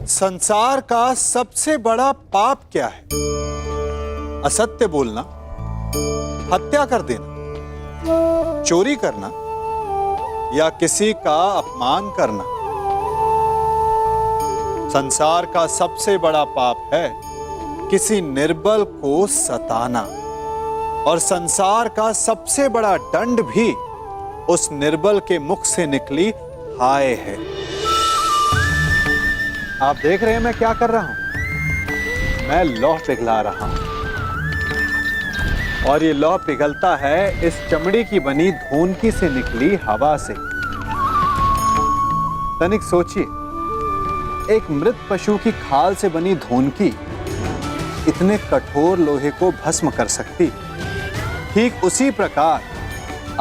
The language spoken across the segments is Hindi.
संसार का सबसे बड़ा पाप क्या है? असत्य बोलना, हत्या कर देना, चोरी करना या किसी का अपमान करना। संसार का सबसे बड़ा पाप है किसी निर्बल को सताना, और संसार का सबसे बड़ा दंड भी उस निर्बल के मुख से निकली हाय है। आप देख रहे हैं मैं क्या कर रहा हूं? मैं लौह पिघला रहा हूं, और ये लौह पिघलता है इस चमड़ी की बनी धूनकी से निकली हवा से। तनिक सोचिए, एक मृत पशु की खाल से बनी धूनकी इतने कठोर लोहे को भस्म कर सकती। ठीक उसी प्रकार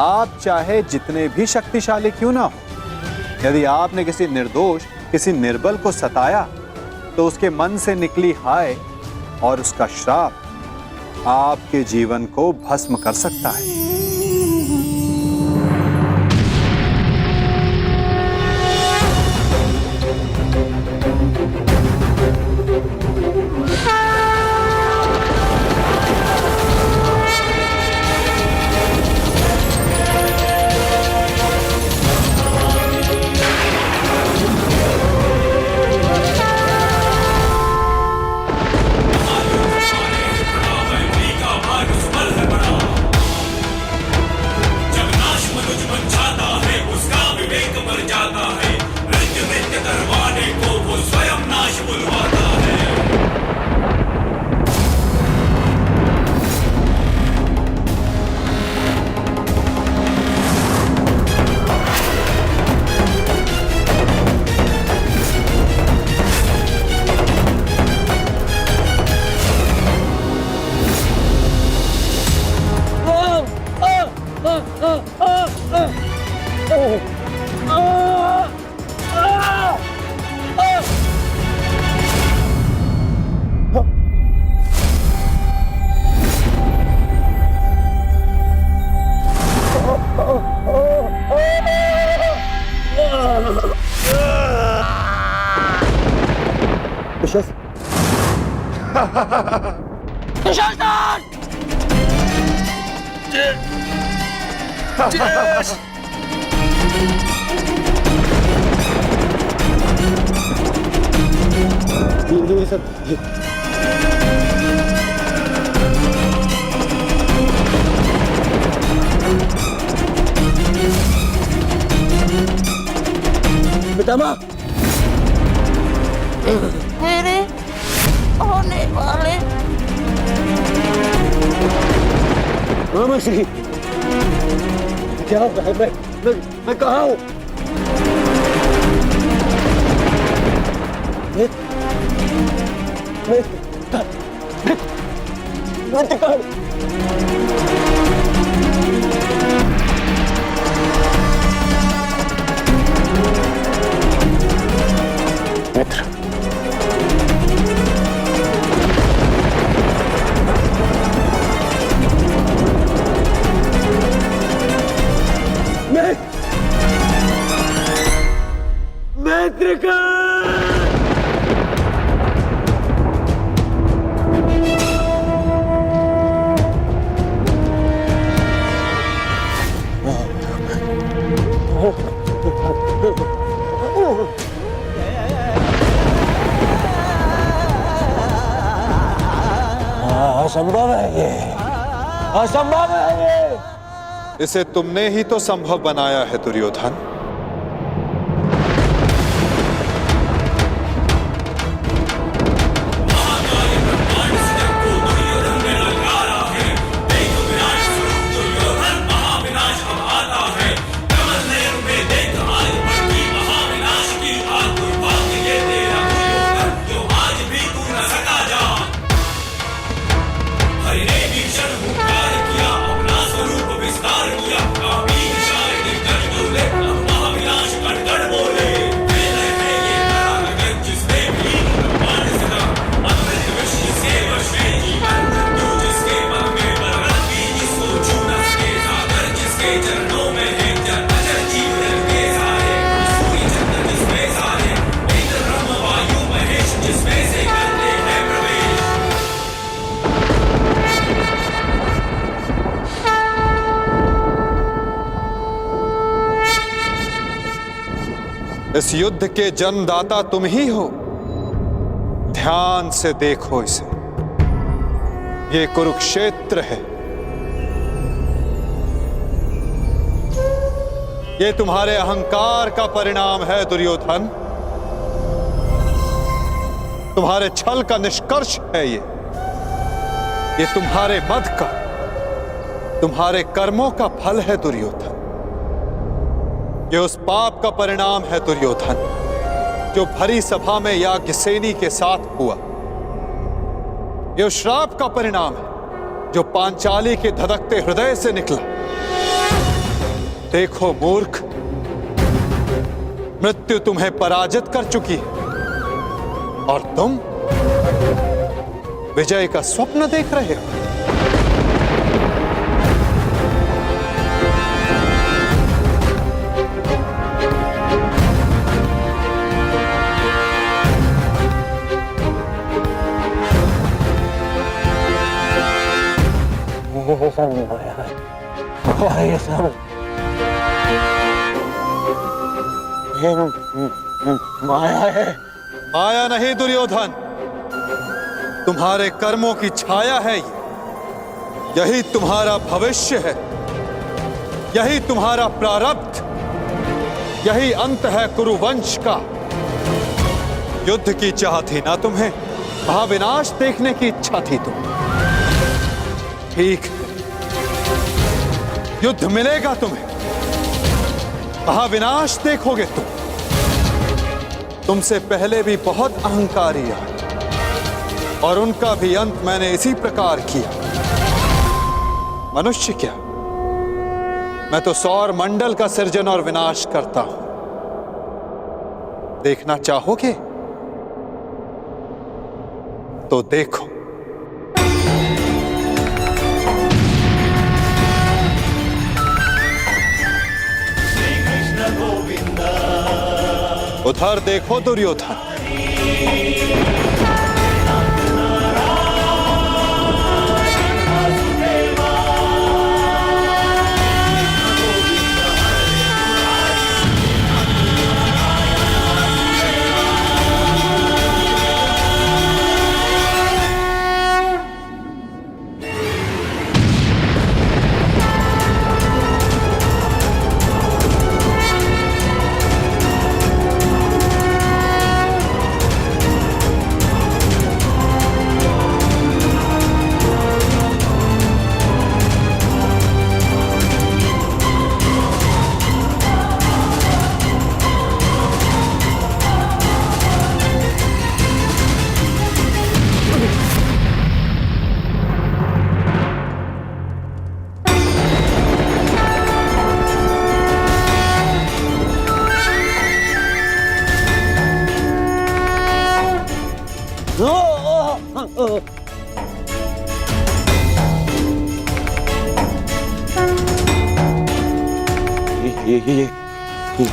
आप चाहे जितने भी शक्तिशाली क्यों ना हो, यदि आपने किसी निर्दोष, किसी निर्बल को सताया, तो उसके मन से निकली हाय और उसका श्राप आपके जीवन को भस्म कर सकता है। पितामह, मेरे होने वाले मामा श्री, क्या हो रहा है? मैं कहाँ हूँ? मित्र, मित्र का असंभव है ये, असंभव है ये। इसे तुमने ही तो संभव बनाया है दुर्योधन। किया अपना स्वरूप विस्तार किया, इस युद्ध के जन्मदाता तुम ही हो। ध्यान से देखो इसे, ये कुरुक्षेत्र है। ये तुम्हारे अहंकार का परिणाम है दुर्योधन। तुम्हारे छल का निष्कर्ष है ये तुम्हारे मद का, तुम्हारे कर्मों का फल है दुर्योधन। ये उस पाप का परिणाम है दुर्योधन जो भरी सभा में याज्ञसेनी के साथ हुआ। ये उस श्राप का परिणाम है जो पांचाली के धधकते हृदय से निकला। देखो मूर्ख, मृत्यु तुम्हें पराजित कर चुकी है और तुम विजय का स्वप्न देख रहे हो। ये सब माया है, ये सब माया है। माया नहीं दुर्योधन, तुम्हारे कर्मों की छाया है ये। यही तुम्हारा भविष्य है, यही तुम्हारा प्रारब्ध, यही अंत है कुरुवंश का। युद्ध की चाह थी ना तुम्हें, महाविनाश देखने की इच्छा थी तुम। ठीक है, युद्ध मिलेगा तुम्हें, महाविनाश देखोगे तुम। तुमसे पहले भी बहुत अहंकारी आए और उनका भी अंत मैंने इसी प्रकार किया। मनुष्य क्या, मैं तो सौर मंडल का सृजन और विनाश करता हूं। देखना चाहोगे तो देखो। उधर देखो दुर्योधन,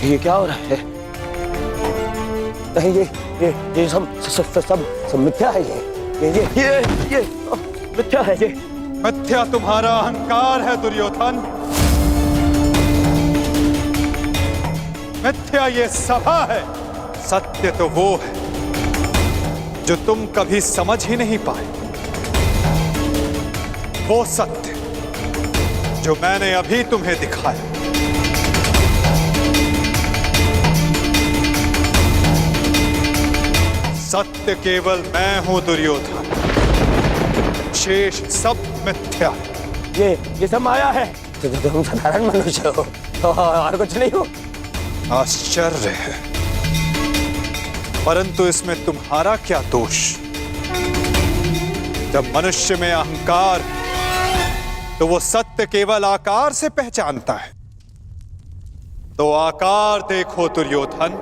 ये क्या हो रहा है? नहीं, ये सब मिथ्या है। ये मिथ्या है। ये मिथ्या तुम्हारा अहंकार है दुर्योधन। मिथ्या ये सभा है, सत्य तो वो है जो तुम कभी समझ ही नहीं पाए। वो सत्य जो मैंने अभी तुम्हें दिखाया। सत्य केवल मैं हूं दुर्योधन, शेष सब मिथ्या है। ये सब माया है। तुम साधारण मनुष्य हो और कुछ नहीं हो। आश्चर्य है, परंतु इसमें तुम्हारा क्या दोष? जब मनुष्य में अहंकार, तो वो सत्य केवल आकार से पहचानता है। तो आकार देखो दुर्योधन।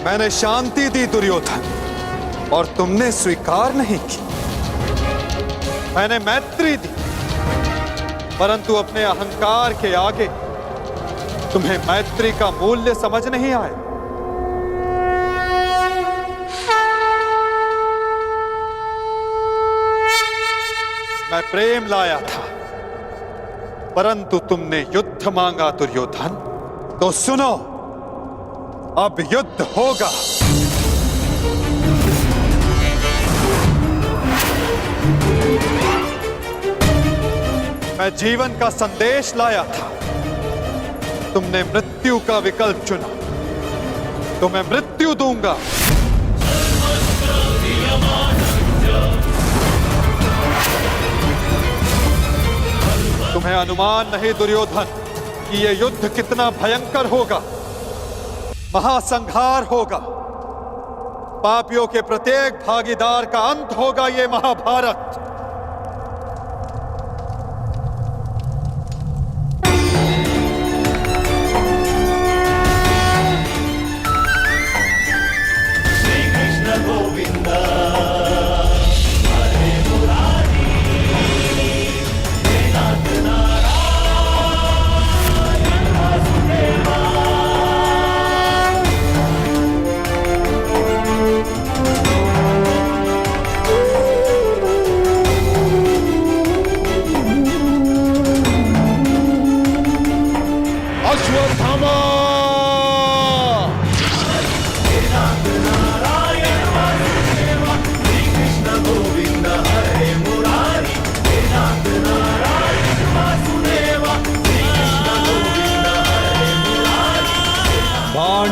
मैंने शांति दी दुर्योधन, और तुमने स्वीकार नहीं की। मैंने मैत्री दी, परंतु अपने अहंकार के आगे तुम्हें मैत्री का मूल्य समझ नहीं आया। मैं प्रेम लाया था, परंतु तुमने युद्ध मांगा दुर्योधन। तो सुनो, अब युद्ध होगा। मैं जीवन का संदेश लाया था, तुमने मृत्यु का विकल्प चुना, तो मैं मृत्यु दूंगा। तुम्हें अनुमान नहीं दुर्योधन कि यह युद्ध कितना भयंकर होगा। महासंहार होगा, पापियों के प्रत्येक भागीदार का अंत होगा यह महाभारत।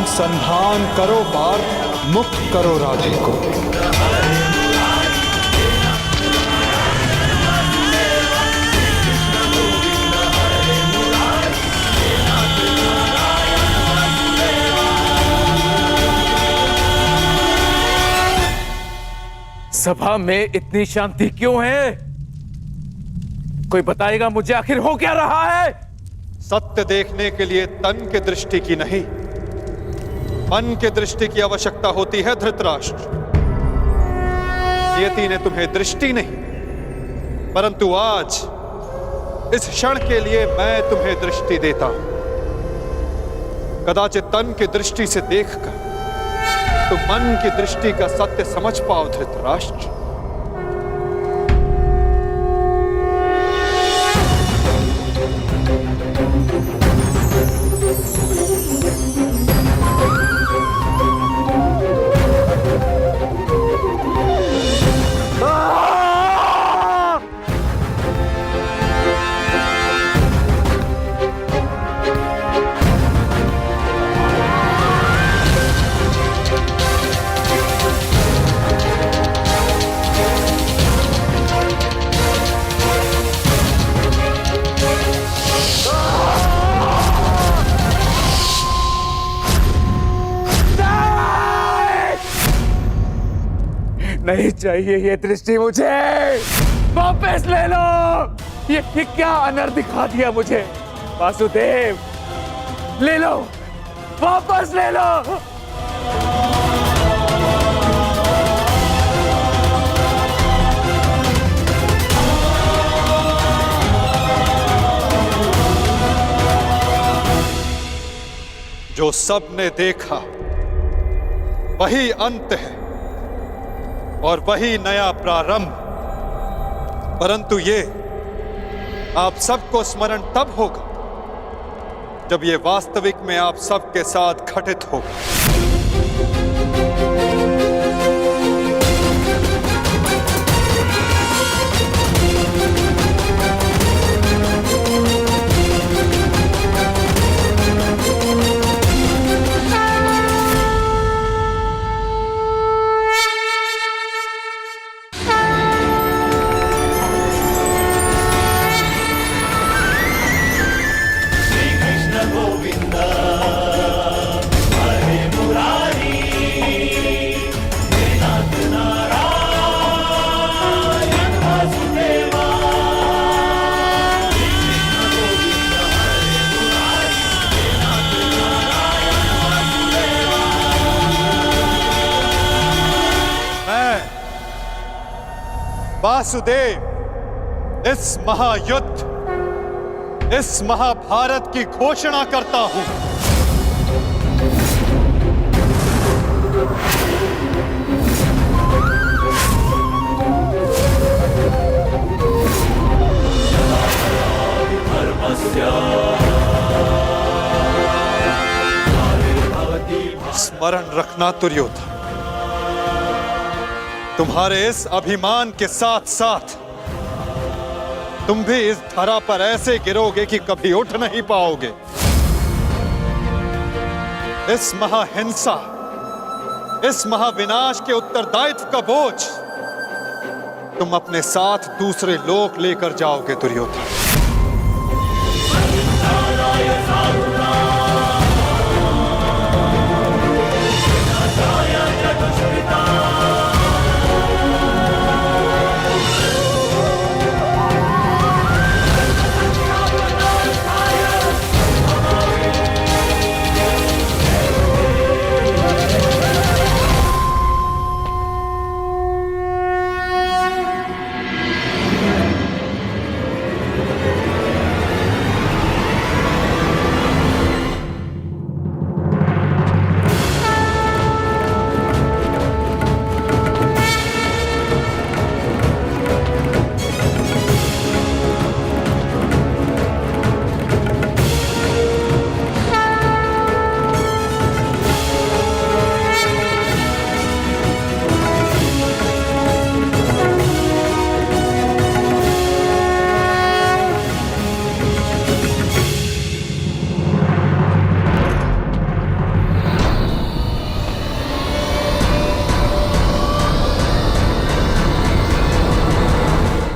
संधान करो पार्थ, मुक्त करो राधे को। सभा में इतनी शांति क्यों है? कोई बताएगा मुझे, आखिर हो क्या रहा है? सत्य देखने के लिए तन की दृष्टि की नहीं, मन की दृष्टि की आवश्यकता होती है धृतराष्ट्र। नियति ने तुम्हें दृष्टि नहीं, परंतु आज इस क्षण के लिए मैं तुम्हें दृष्टि देता हूं। कदाचित तन की दृष्टि से देखकर तुम मन की दृष्टि का सत्य समझ पाओ धृतराष्ट्र। नहीं चाहिए ये दृष्टि मुझे, वापस ले लो। ये क्या अनर्थ दिखा दिया मुझे। वासुदेव, ले लो, वापस ले लो। जो सबने देखा वही अंत है और वही नया प्रारंभ। परंतु ये आप सबको स्मरण तब होगा जब ये वास्तविक में आप सबके साथ घटित होगा। वासुदेव इस महायुद्ध, इस महाभारत की घोषणा करता हूं। स्मरण रखना दुर्योधन, तुम्हारे इस अभिमान के साथ साथ तुम भी इस धरा पर ऐसे गिरोगे कि कभी उठ नहीं पाओगे। इस महाहिंसा, इस महाविनाश के उत्तरदायित्व का बोझ तुम अपने साथ दूसरे लोक लेकर जाओगे दुर्योधन।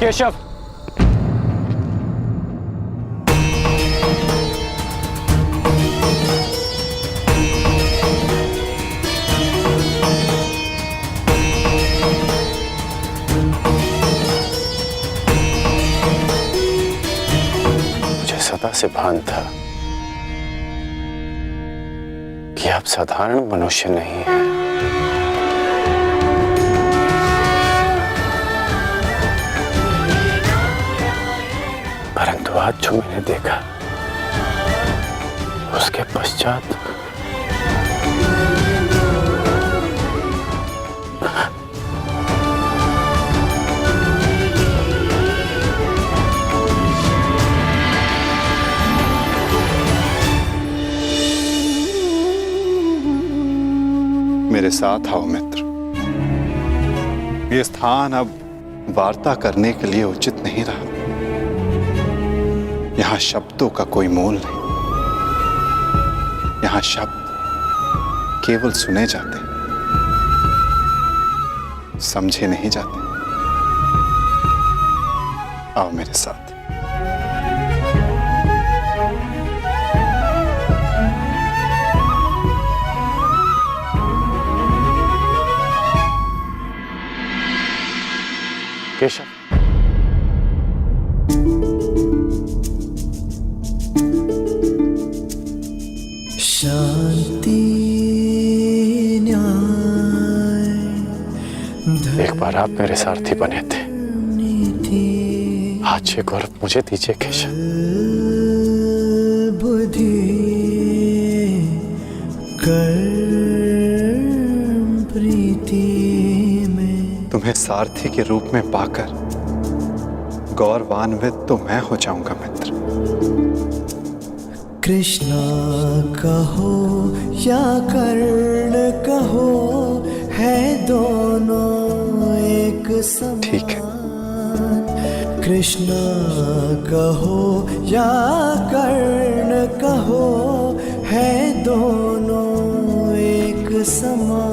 केशव, मुझे सदा से भान था कि आप साधारण मनुष्य नहीं हैं। परंतु आज जो मैंने देखा उसके पश्चात मेरे साथ आओ मित्र। ये स्थान अब वार्ता करने के लिए उचित नहीं रहा। यहां शब्दों का कोई मोल नहीं। यहां शब्द केवल सुने जाते, समझे नहीं जाते। आओ मेरे साथ। केशव, एक बार आप मेरे सारथी बने थे, आज ये गौरव मुझे दीजिए केशव। तुम्हें सारथी के रूप में पाकर गौरवान्वित तो मैं हो जाऊंगा मित्र। कृष्णा कहो या कर्ण कहो, है दोनों एक समान। ठीक है। कृष्णा कहो या कर्ण कहो, है दोनों एक समान।